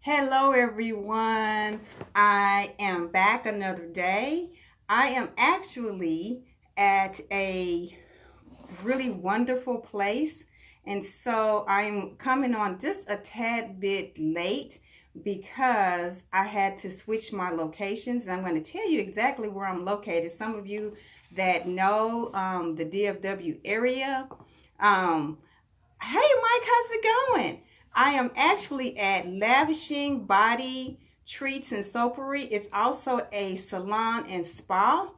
Hello, everyone. I am back another day. I am actually at a really wonderful place. And so I'm coming on just a tad bit late because I had to switch my locations. And I'm going to tell you exactly where I'm located. Some of you that know the DFW area, um, hey, Mike, how's it going? I am actually at Lavishing Body Treats and Soapery. It's also a salon and spa.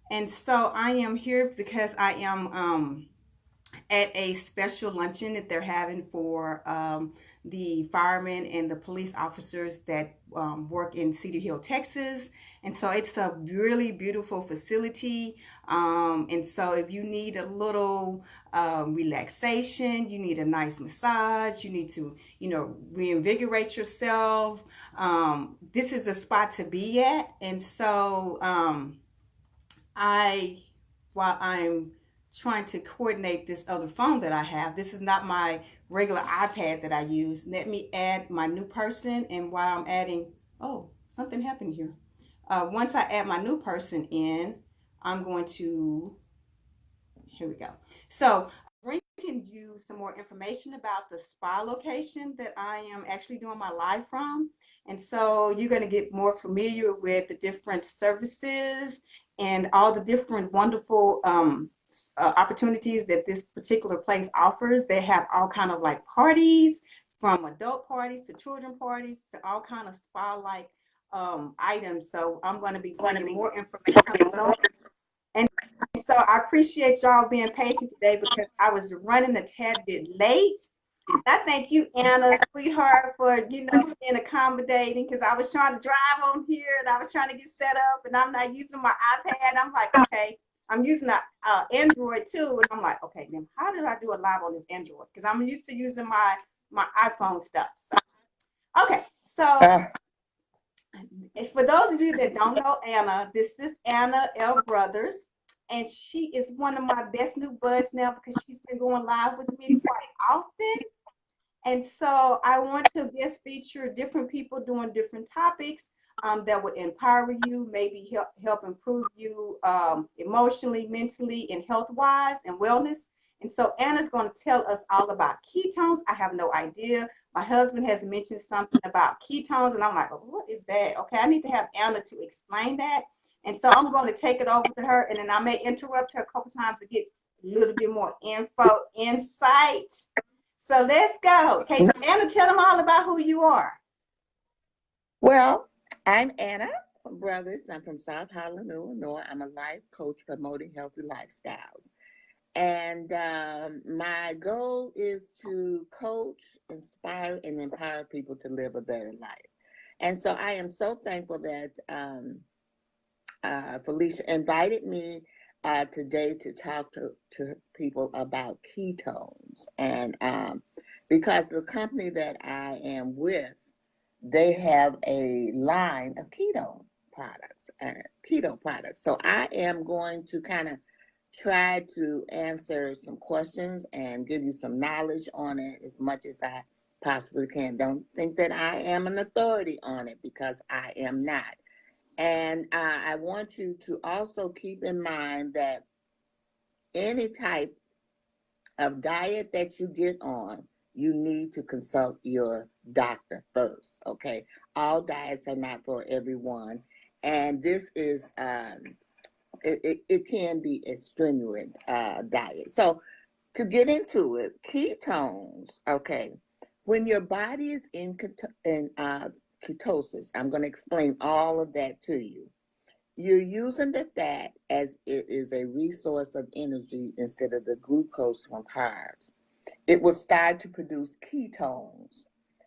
And so I am here because I am at a special luncheon that they're having for the firemen and the police officers that work in Cedar Hill, Texas. And so it's a really beautiful facility. And so if you need a little relaxation, you need a nice massage, you need to, reinvigorate yourself. This is a spot to be at. And so I, while I'm trying to coordinate this other phone that I have, this is not my regular iPad that I use. Let me add my new person. And while I'm adding, oh, something happened here. Once I add my new person in, I'm going to, here we go. So bringing you some more information about the spa location that I am actually doing my live from. And so you're going to get more familiar with the different services and all the different wonderful opportunities that this particular place offers. They have all kind of like parties, from adult parties to children parties to all kind of spa-like items. So I'm going to be bringing more information soon. And so I appreciate y'all being patient today because I was running a tad bit late. I thank you, Anna, sweetheart, for being accommodating because I was trying to drive on here and I was trying to get set up and I'm not using my iPad. I'm like, okay, I'm using an Android too, and I'm like, okay, then how did I do a live on this Android? Because I'm used to using my iPhone stuff. So, okay, so for those of you that don't know Anna, this is Anna L. Brothers, and she is one of my best new buds now because she's been going live with me quite often. And so I want to just feature different people doing different topics that would empower you, maybe help improve you emotionally, mentally, and health-wise and wellness. And so Anna's going to tell us all about ketones. I have no idea. My husband has mentioned something about ketones, and I'm like, well, what is that? Okay, I need to have Anna to explain that. And so I'm going to take it over to her, and then I may interrupt her a couple times to get a little bit more info, insight. So let's go. Okay, so Anna, tell them all about who you are. Well, I'm Anna from Brothers. I'm from South Holland, Illinois. I'm a life coach promoting healthy lifestyles. And my goal is to coach, inspire, and empower people to live a better life. And so I am so thankful that Felicia invited me today to talk to people about ketones. And because the company that I am with, they have a line of keto products. So I am going to kind of try to answer some questions and give you some knowledge on it as much as I possibly can. Don't think that I am an authority on it because I am not. And I want you to also keep in mind that any type of diet that you get on, you need to consult your doctor first, okay? All diets are not for everyone. And this is, it can be a strenuous diet. So to get into it, ketones, okay? When your body is in ketosis, I'm going to explain all of that to you. You're using the fat as it is a resource of energy instead of the glucose from carbs. It will start to produce ketones,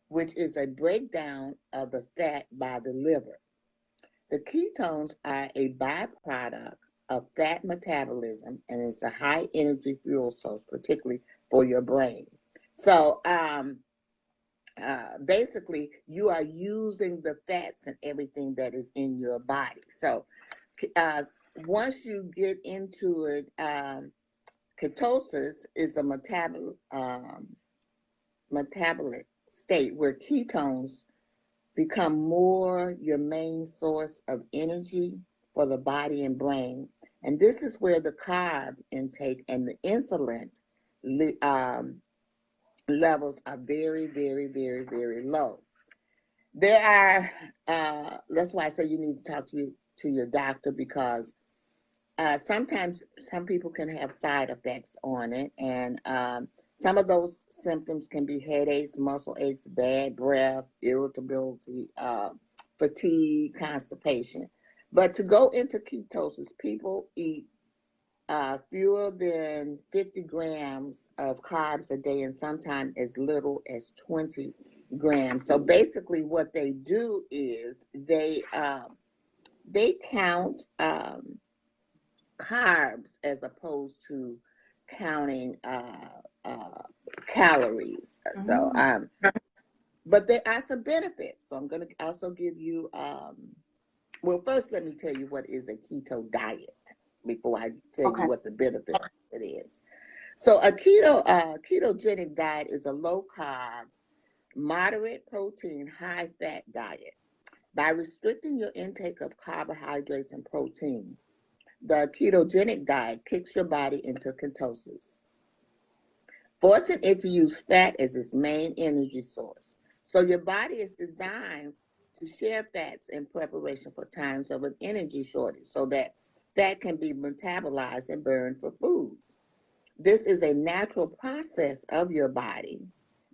which is a breakdown of the fat by the liver. The ketones are a byproduct of fat metabolism and it's a high energy fuel source, particularly for your brain. So, basically, you are using the fats and everything that is in your body. So, uh, once you get into it, ketosis is a metabolic state where ketones become more your main source of energy for the body and brain. And this is where the carb intake and the insulin levels are very, very, very, very low. There are, that's why I say you need to talk to your doctor, because sometimes some people can have side effects on it, and some of those symptoms can be headaches, muscle aches, bad breath, irritability, fatigue, constipation. But to go into ketosis, people eat fewer than 50 grams of carbs a day, and sometimes as little as 20 grams. So basically, what they do is they count carbs as opposed to counting calories. So, but there are some benefits. So I'm going to also give you, well, first let me tell you what is a keto diet before I tell you what the benefit of it is. So a ketogenic diet is a low carb, moderate protein, high fat diet. By restricting your intake of carbohydrates and protein, the ketogenic diet kicks your body into ketosis, forcing it to use fat as its main energy source. So your body is designed to share fats in preparation for times of an energy shortage so that fat can be metabolized and burned for food. This is a natural process of your body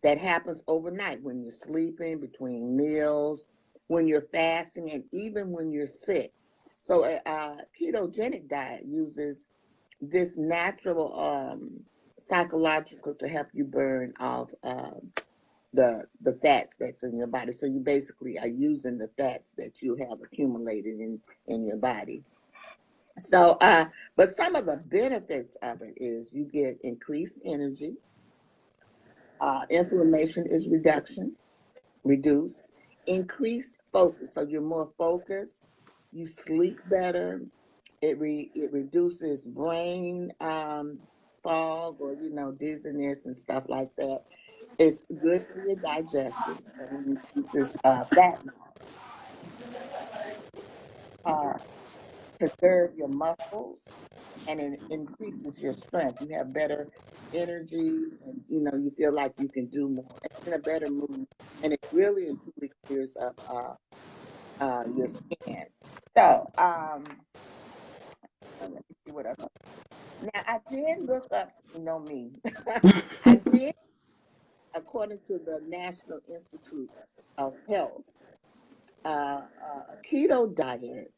that happens overnight when you're sleeping, between meals, when you're fasting, and even when you're sick. So a ketogenic diet uses this natural psychological to help you burn off the fats that's in your body. So you basically are using the fats that you have accumulated in your body. So, but some of the benefits of it is you get increased energy, inflammation is reduced, increased focus. So you're more focused, you sleep better. It reduces brain fog, or dizziness and stuff like that. It's good for your digestives, and it reduces fat loss. Preserve your muscles, and it increases your strength. You have better energy, and you feel like you can do more, and in a better mood, and it really and truly clears up your skin. So let me see what else. Now I did look up, me. I did, according to the National Institute of Health, a keto diet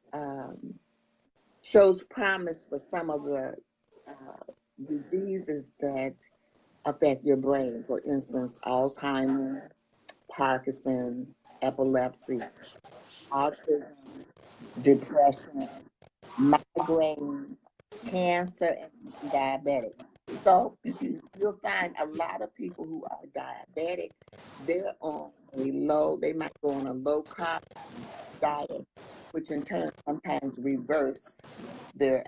shows promise for some of the diseases that affect your brain. For instance, Alzheimer's, Parkinson, epilepsy, autism, depression, migraines, cancer, and diabetic. So you'll find a lot of people who are diabetic, they might go on a low carb diet, which in turn sometimes reverse their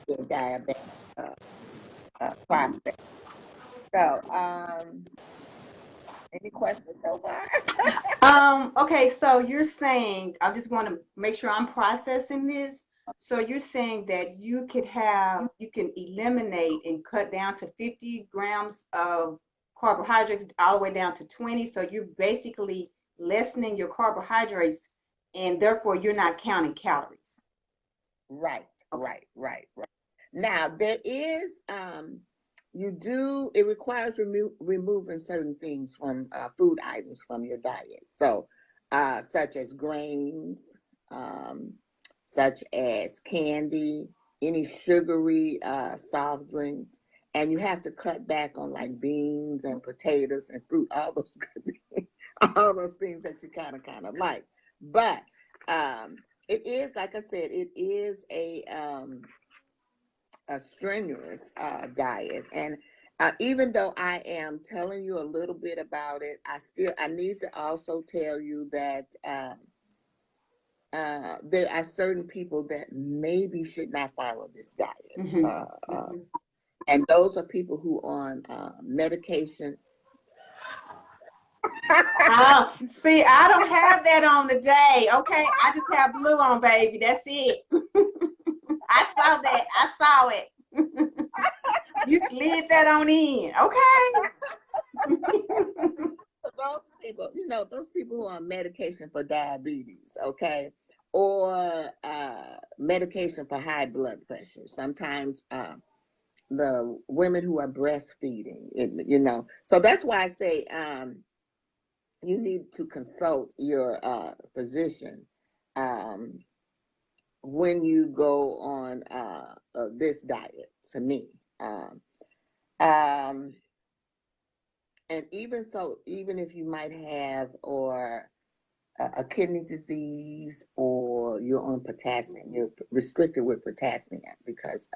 diabetic process. So, any questions so far? Okay, so you're saying, I just want to make sure I'm processing this. So you're saying that you can eliminate and cut down to 50 grams of carbohydrates all the way down to 20. So you're basically lessening your carbohydrates, and therefore you're not counting calories. Right. Now there is it requires removing certain things from food items from your diet. So such as grains, such as candy, any sugary soft drinks, and you have to cut back on like beans and potatoes and fruit, all those all those things that you kind of like. But it is, like I said, it is a strenuous diet, and even though I am telling you a little bit about it, I need to also tell you that there are certain people that maybe should not follow this diet, and those are people who are on medication See, I don't have that on today. Okay, I just have blue on, baby. That's it. I saw that. I saw it. You slid that on in. Okay. Those people, those people who are on medication for diabetes, okay, or medication for high blood pressure. Sometimes the women who are breastfeeding, So that's why I say you need to consult your physician um, when you go on this diet. To me, um, and even so, even if you might have or a kidney disease or you're on potassium, you're restricted with potassium because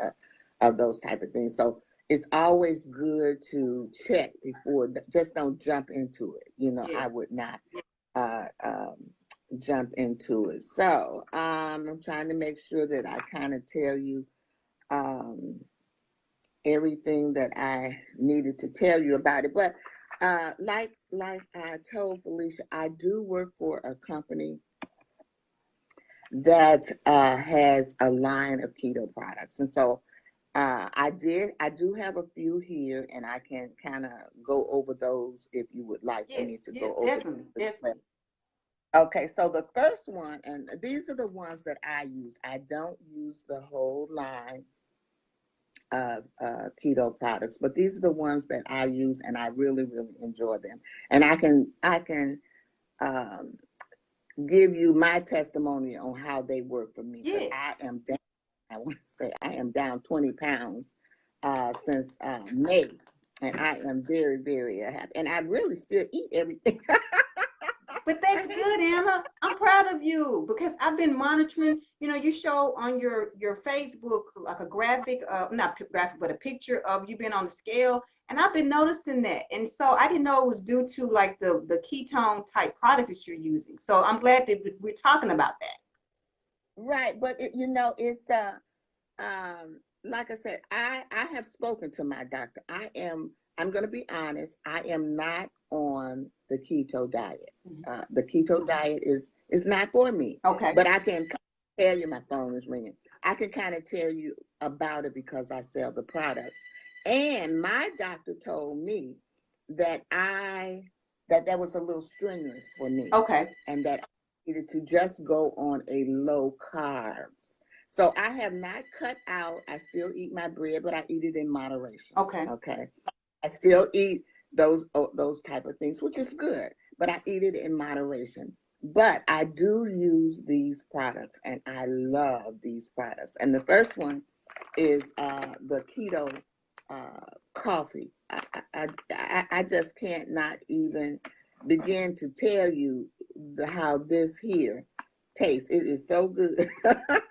of those type of things. So it's always good to check before, just don't jump into it. Yeah. I would not jump into it. So I'm trying to make sure that I kind of tell you everything that I needed to tell you about it. But like I told Felicia, I do work for a company that has a line of keto products, and so I do have a few here, and I can kind of go over those if you would like for me to go over. Definitely. Okay, so the first one, and these are the ones that I use. I don't use the whole line of keto products, but these are the ones that I use, and I really, really enjoy them. And I can um, give you my testimony on how they work for me, because I am down. I want to say I am down 20 pounds since May, and I am very, very happy. And I really still eat everything. But that's good, Anna. I'm proud of you because I've been monitoring. You show on your Facebook like a graphic, not graphic, but a picture of you being on the scale, and I've been noticing that. And so I didn't know it was due to like the ketone type product that you're using. So I'm glad that we're talking about that. Right, but it's like I said, I have spoken to my doctor. I'm going to be honest. I am not on the keto diet. The keto diet is not for me. Okay. But I can tell you, my phone is ringing. I can kind of tell you about it because I sell the products. And my doctor told me that that was a little strenuous for me. Okay. And that I needed to just go on a low carbs. So I have not cut out. I still eat my bread, but I eat it in moderation. Okay. Okay. I still eat those type of things, which is good, but I eat it in moderation. But I do use these products, and I love these products. And the first one is the keto coffee. I just can't not even begin to tell you how this here tastes. It is so good.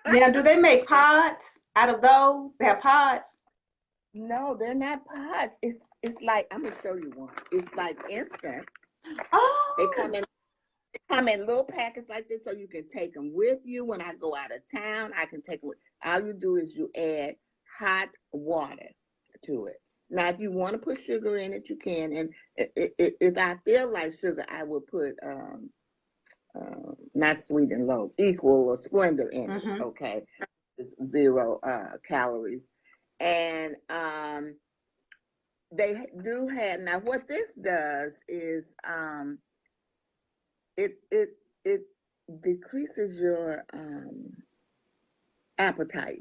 Now, do they make pods out of those? They have pods? No, they're not pods. It's like, I'm gonna show you one. It's like instant. Oh. They come in little packets like this, so you can take them with you. When I go out of town, I can take them with. All you do is you add hot water to it. Now, if you want to put sugar in it, you can. And if I feel like sugar, I will put not sweet and low, equal or Splendor in it. Okay, it's 0 calories, and they do have, now what this does is it decreases your appetite.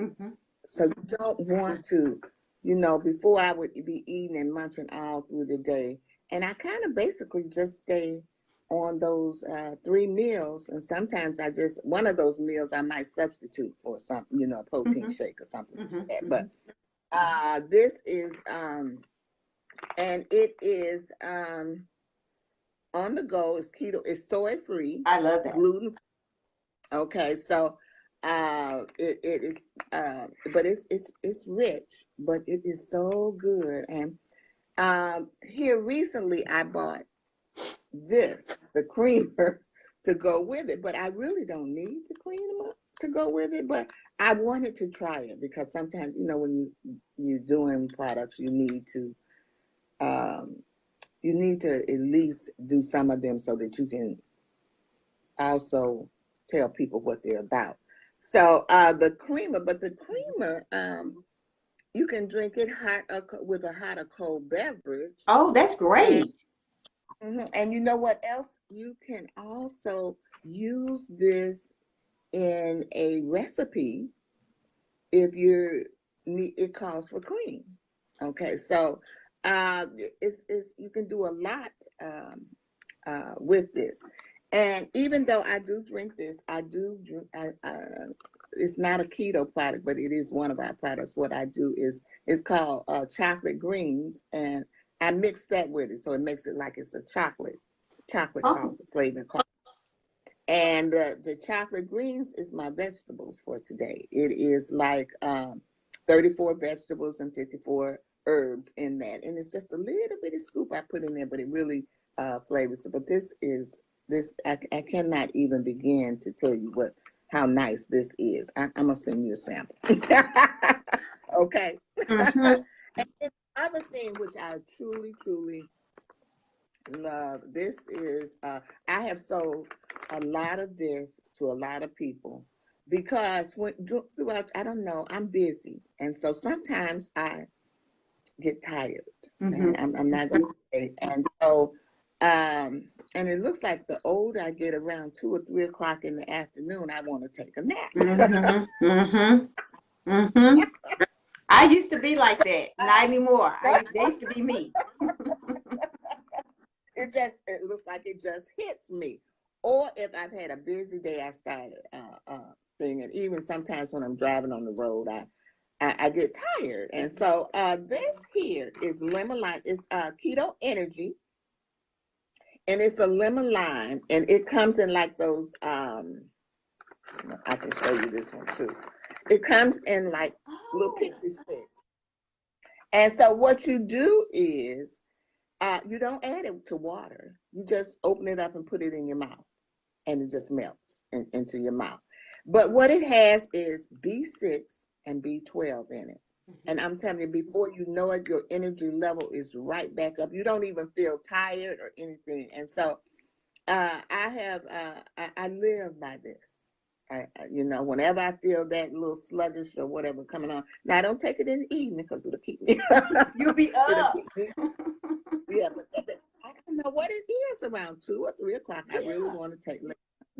So you don't want to, before I would be eating and munching all through the day, and I kind of basically just stay on those 3 meals, and sometimes one of those meals I might substitute for something, a protein shake or something like that. But this is and it is on the go. It's keto. It's soy free. I love that. Gluten. Okay, so it is, but it's rich, but it is so good. And here recently, I bought the creamer to go with it, but I really don't need the creamer to go with it. But I wanted to try it because sometimes, when you're doing products, you need to you need to at least do some of them so that you can also tell people what they're about. So the creamer, but the creamer, you can drink it hot with a hot or cold beverage. Oh, that's And great. and you know what else? You can also use this in a recipe if it calls for cream. Okay, so it's you can do a lot with this. And even though I do drink this, I do drink. It's not a keto product, but it is one of our products. What I do is it's called chocolate greens, and I mix that with it, so it makes it like it's a chocolate Oh, coffee flavor coffee. And the chocolate greens is my vegetables for today. It is like 34 vegetables and 54 herbs in that. And it's just a little bitty scoop I put in there, but it really flavors it. But I cannot even begin to tell you how nice this is. I'm going to send you a sample. Okay. mm-hmm. And the other thing which I truly, truly love, this is, I have sold a lot of this to a lot of people because throughout, I don't know, I'm busy. And so sometimes I get tired Mm-hmm. and I'm not going to say. And so, and it looks like the older I get around 2 or 3 o'clock in the afternoon, I want to take a nap. Mm-hmm. Mm-hmm. Mm-hmm. I used to be like So, that. Not anymore. They used to be me. it looks like it just hits me. Or if I've had a busy day, I start thing, and even sometimes when I'm driving on the road, I get tired. And so this here is lemon lime. It's keto energy, and it's a lemon lime, and it comes in like those. I can show you this one too. It comes in like little Oh. pixie sticks. And so what you do is you don't add it to water. You just open it up and put it in your mouth, and it just melts into your mouth. But what it has is B6 and B12 in it. And I'm telling you, before you know it, your energy level is right back up. You don't even feel tired or anything. And so I live by this. Whenever I feel that little sluggish or whatever coming on. Now, I don't take it in the evening because it'll keep me. You'll be It'll up. keep me. Yeah, but I don't know what it is around 2 or 3 o'clock. I really Yeah. want to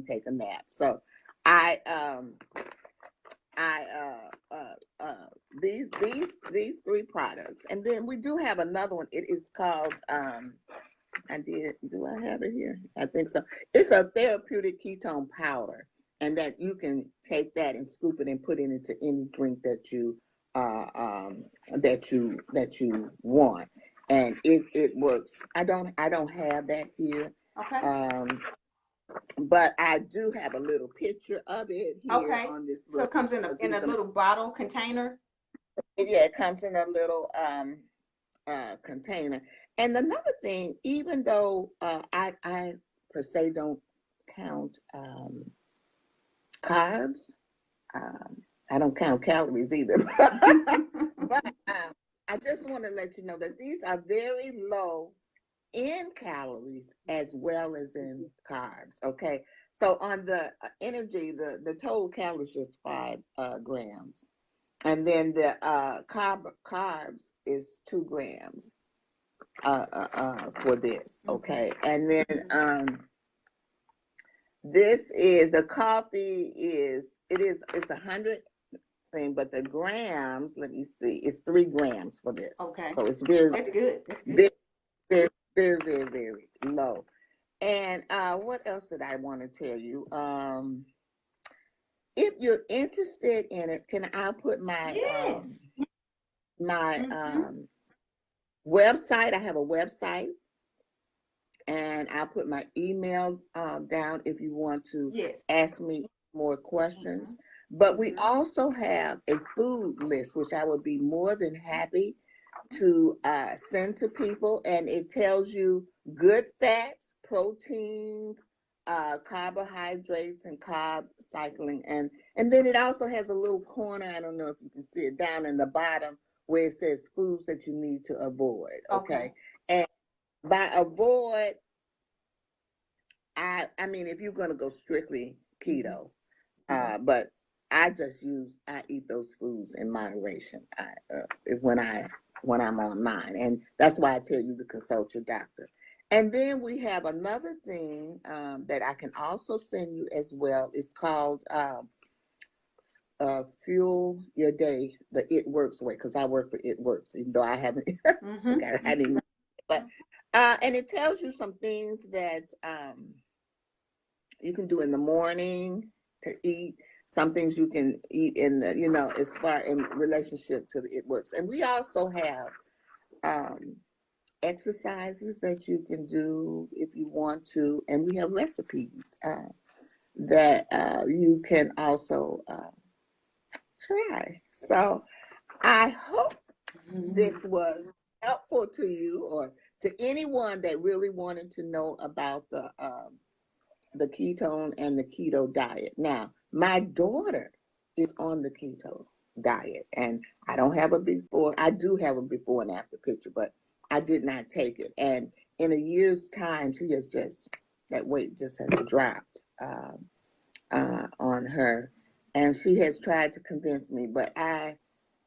take a nap. So I um I these 3 products, and then we do have another one. It is called do I have it here? I think so. It's a therapeutic ketone powder, and that you can take that and scoop it and put it into any drink that you want, and it works. I don't have that here. Okay. But I do have a little picture of it here Okay. on this So little, it comes in a because in a little bottle container. yeah, it comes in a little container. And another thing, even though I per se don't count carbs, I don't count calories either. But I just want to let you know that these are very low in calories as well as in carbs. Okay, so on the energy, the total calories is 5 grams, and then the carbs is 2 grams for this. Okay, and then this is the coffee it's 100 thing, but the grams, let me see, it's 3 grams for this. Okay. So it's very, That's good. That's very, good. very, very, very, very low. And what else did I want to tell you? If you're interested in it, I'll put Yes. my Mm-hmm. website. I have a website, and I'll put my email down if you want to Yes. ask me more Mm-hmm. questions. But we also have a food list, which I would be more than happy to send to people, and it tells you good fats, proteins, carbohydrates, and carb cycling, and then it also has a little corner. I don't know if you can see it down in the bottom where it says foods that you need to avoid. Okay. Okay, and by avoid, I mean, if you're going to go strictly Mm-hmm. keto, but I eat those foods in moderation. When I'm on mine, and that's why I tell you to consult your doctor. And then we have another thing that I can also send you as well. It's called Fuel Your Day, the It Works way, because I work for It Works, even though I haven't. Mm-hmm. I didn't, but and it tells you some things that you can do in the morning to eat. Some things you can eat in the, as far in relationship to the It Works. And we also have um, exercises that you can do if you want to, and we have recipes that you can also try. So I hope Mm-hmm. this was helpful to you or to anyone that really wanted to know about the ketone and the keto diet. Now, my daughter is on the keto diet, and I don't have a before. I do have a before and after picture, but I did not take it. And in a year's time, she has just that weight just has dropped on her, and she has tried to convince me, but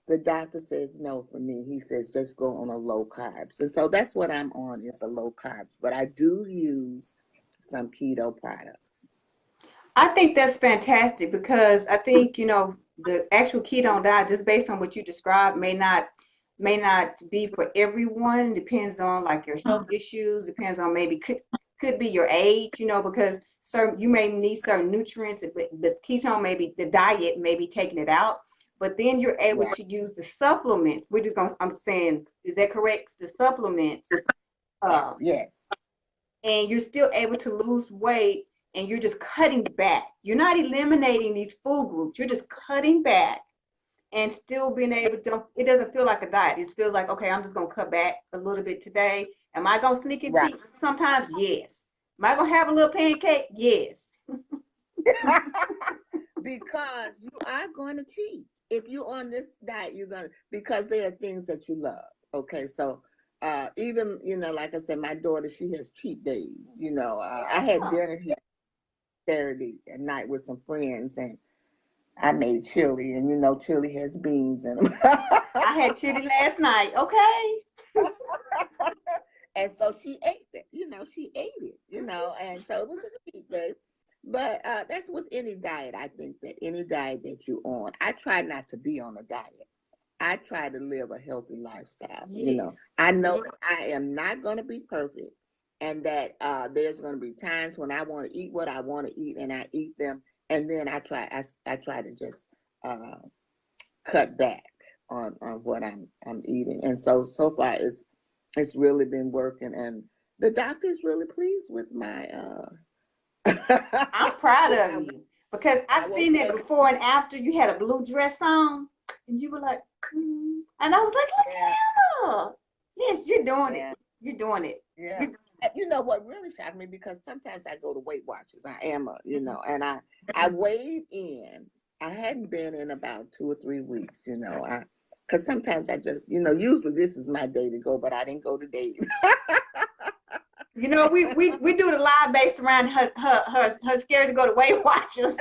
the doctor says no for me. He says just go on a low carbs. And so that's what I'm on is a low carbs. But I do use some keto products. I think that's fantastic because I think, the actual ketone diet, just based on what you described, may not be for everyone. Depends on like your health issues, depends on maybe could be your age, because certain you may need certain nutrients, but the ketone maybe the diet may be taking it out. But then you're able Right. to use the supplements. I'm saying, is that correct? The supplements. Yes, uh, yes. and you're still able to lose weight and you're just cutting back. You're not eliminating these food groups. You're just cutting back and still being able to, it doesn't feel like a diet. It feels like, okay, I'm just going to cut back a little bit today. Am I going to sneak and Right. cheat sometimes? Yes. Am I going to have a little pancake? Yes. Because you are going to cheat. If you're on this diet, you're going to, because there are things that you love. Okay. So, even, like I said, my daughter, she has cheat days. I had Yeah. dinner here Saturday at night with some friends, and I made chili, and chili has beans in them. I had chili last night. Okay. And so she ate it, she ate it, and so it was a cheat day. But that's with any diet. I think that any diet that you're on, I try not to be on a diet. I try to live a healthy lifestyle. Yes. I know I am not going to be perfect, and that there's going to be times when I want to eat what I want to eat, and I eat them, and then I try to just uh, cut back on what I'm eating, and so far it's really been working, and the doctor's really pleased with my I'm proud with of my you because I've I'm seen it okay. before and after. You had a blue dress on and you were like, and I was like, look Yeah, at her. Yes, you're doing it. yeah, You're doing it. yeah. You know what really shocked me, because sometimes I go to Weight Watchers. I am and I weighed in. I hadn't been in about 2 or 3 weeks. Because sometimes I just usually this is my day to go, but I didn't go today. We do the live based around her scared to go to Weight Watchers.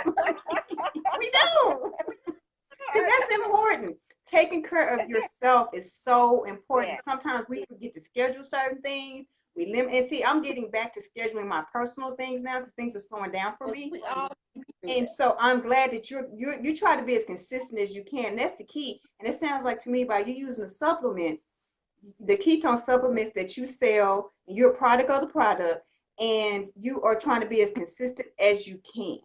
We do. Because that's important. Taking care of yourself is so Yeah. important. Sometimes we forget to schedule certain things. We limit and see. I'm getting back to scheduling my personal things now because things are slowing down for me. We all need to do And that. so I'm glad that you try to be as consistent as you can. That's the key. And it sounds like to me by you using the supplements, the ketone supplements that you sell, you're a product of the product, and you are trying to be as consistent as you can.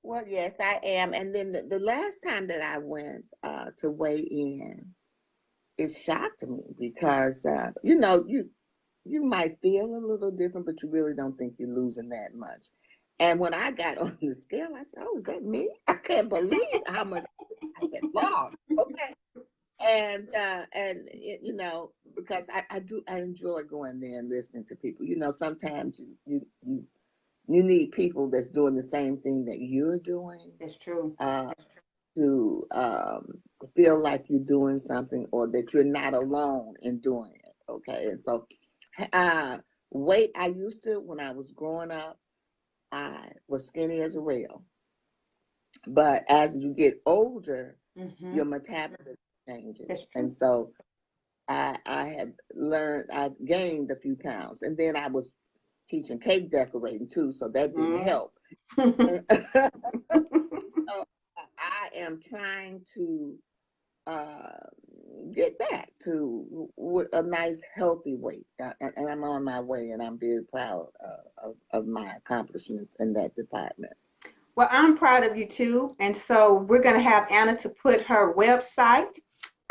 Well, yes, I am. And then the last time that I went to weigh in, it shocked me because you might feel a little different, but you really don't think you're losing that much. And when I got on the scale, I said, "Oh, is that me? I can't believe how much I had lost." Okay, because I enjoy going there and listening to people. Sometimes you need people that's doing the same thing that you're doing. That's true. Uh, to feel like you're doing something, or that you're not alone in doing it. Okay. And so Weight, I used to, when I was growing up, I was skinny as a rail. But as you get older, your metabolism changes. And so I had learned, I gained a few pounds. And then I was teaching cake decorating too, so that didn't help. So I am trying to get back to a nice healthy weight, and I'm on my way, and I'm very proud of my accomplishments in that department. Well, I'm proud of you too. And so we're going to have Anna to put her website.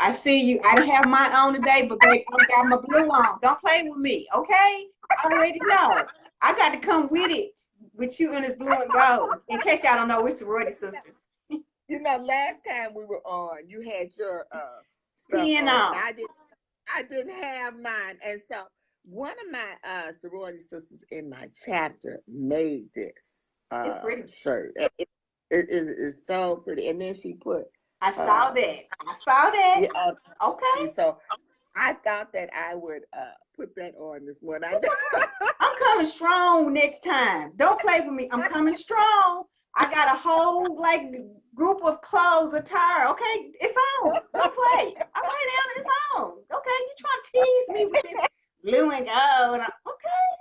I see you. I didn't have mine on today, but babe, I've got my blue on. Don't play with me, okay? I already know. I got to come with it, with you in this blue and gold. In case y'all don't know, we're sorority sisters. You know, last time we were on, you had your stuff Pen on, on. and I didn't have mine, and so one of my sorority sisters in my chapter made this It's pretty. shirt. It is so pretty, and then she put. I saw that. I saw that. Yeah, okay. So I thought that I would put that on this morning. I'm coming strong next time. Don't play with me. I'm coming strong. I got a whole group of clothes, attire. Okay, it's on. Don't play. All right, Anna, it's on. Okay, you trying to tease me with this blue and gold? Okay.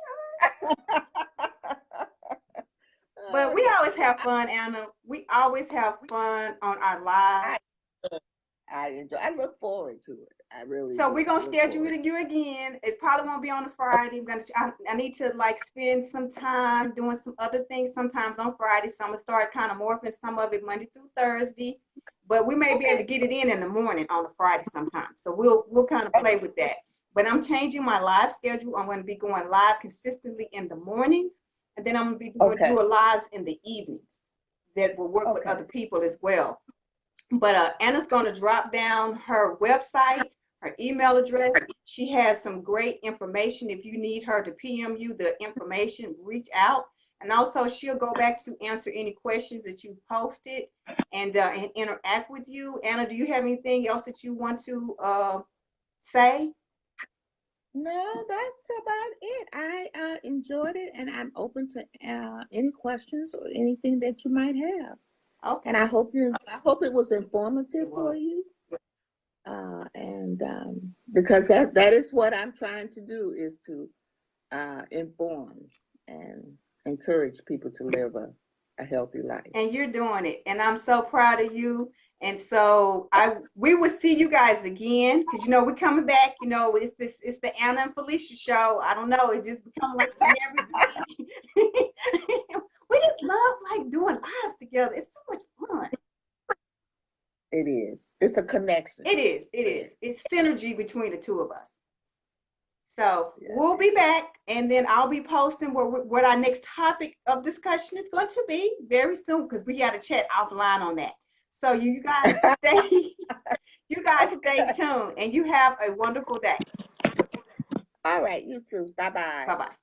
But we always have fun, Anna. We always have fun on our lives. I enjoy. I look forward to it. I really. So we're gonna schedule you again. It probably won't be on a Friday. I need to spend some time doing some other things sometimes on Friday. So I'm gonna start kind of morphing some of it Monday through Thursday. But we may be able to get it in the morning on a Friday sometime. So we'll kind of play with that. But I'm changing my live schedule. I'm going to be going live consistently in the mornings, and then I'm going to be doing lives in the evenings that will work with other people as well. But Anna's going to drop down her website, her email address. She has some great information. If you need her to PM you the information, reach out. And also, she'll go back to answer any questions that you posted and interact with you. Anna, do you have anything else that you want to say? No, that's about it. I enjoyed it, and I'm open to any questions or anything that you might have. Okay. And I hope it was informative for you. And because that is what I'm trying to do, is to inform and encourage people to live a healthy life. And you're doing it, and I'm so proud of you. And so we will see you guys again, because we're coming back. It's the Anna and Felicia show. I don't know, it just become like every week. We just love doing lives together. It's so much fun. It is. It's a connection. It is. It's synergy between the two of us. So we'll be back, and then I'll be posting what our next topic of discussion is going to be very soon, because we got to chat offline on that. So you guys stay tuned, and you have a wonderful day. All right, you too. Bye-bye. Bye-bye.